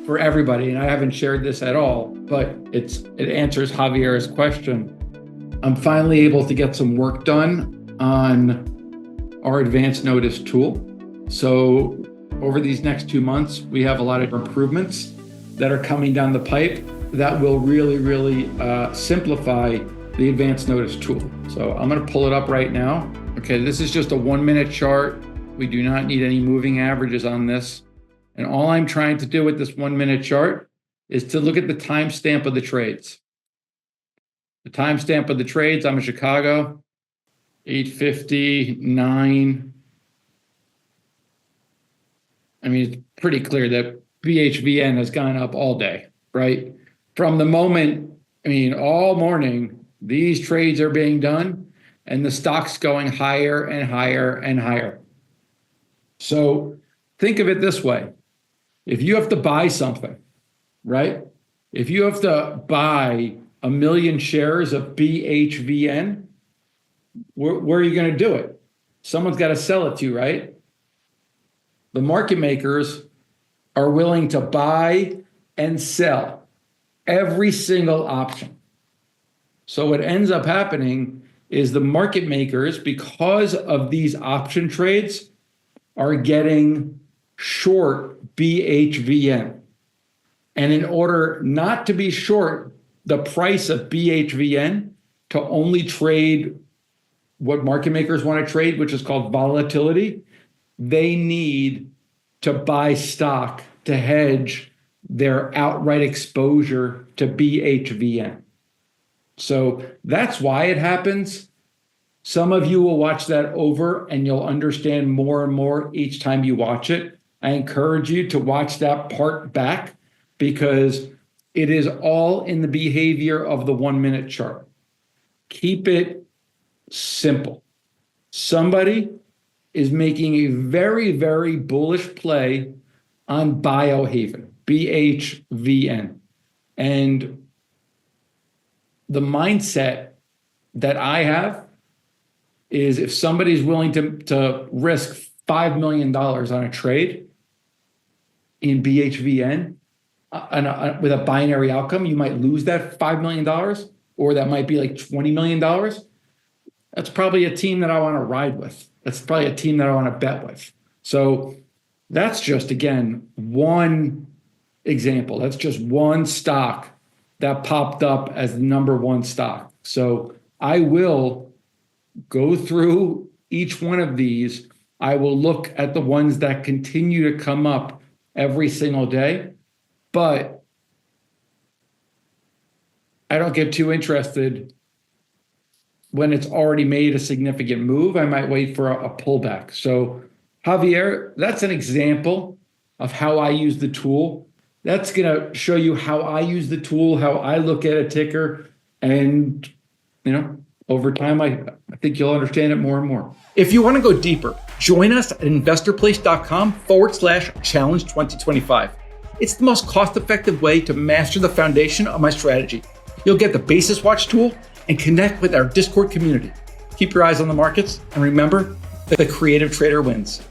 for everybody, and I haven't shared this at all, but it answers Javier's question. I'm finally able to get some work done on our advanced notice tool. So over these next 2 months, we have a lot of improvements that are coming down the pipe that will really simplify the advanced notice tool. So I'm going to pull it up right now. Okay, this is just a 1 minute chart. We do not need any moving averages on this. And all I'm trying to do with this 1 minute chart is to look at the timestamp of the trades. The timestamp of the trades, I'm in Chicago, 8:59. I mean, it's pretty clear that BHVN has gone up all day, right? From the moment, all morning, these trades are being done and the stock's going higher and higher and higher. So think of it this way. If you have to buy something, right? If you have to buy 1 million shares of BHVN, where are you going to do it? Someone's got to sell it to you, right? The market makers are willing to buy and sell every single option. So what ends up happening is the market makers, because of these option trades, are getting short BHVN. And in order not to be short the price of BHVN, to only trade what market makers want to trade, which is called volatility, they need to buy stock to hedge their outright exposure to BHVN. So that's why it happens. Some of you will watch that over and you'll understand more and more each time you watch it. I encourage you to watch that part back because it is all in the behavior of the 1 minute chart. Keep it simple. Somebody is making a very bullish play on Biohaven, BHVN. And the mindset that I have is if somebody's willing to risk $5 million on a trade in BHVN with a binary outcome, you might lose that $5 million, or that might be like $20 million. That's probably a team that I want to ride with. That's probably a team that I want to bet with. So that's just, again, one example. That's just one stock that popped up as the number one stock. So I will go through each one of these. I will look at the ones that continue to come up every single day, but I don't get too interested when it's already made a significant move. I might wait for a pullback. So Javier, that's an example of how I use the tool. That's going to show you how I use the tool, how I look at a ticker. And, over time, I think you'll understand it more and more. If you want to go deeper, join us at investorplace.com/challenge 2025. It's the most cost-effective way to master the foundation of my strategy. You'll get the Basis Watch tool and connect with our Discord community. Keep your eyes on the markets, and remember that the creative trader wins.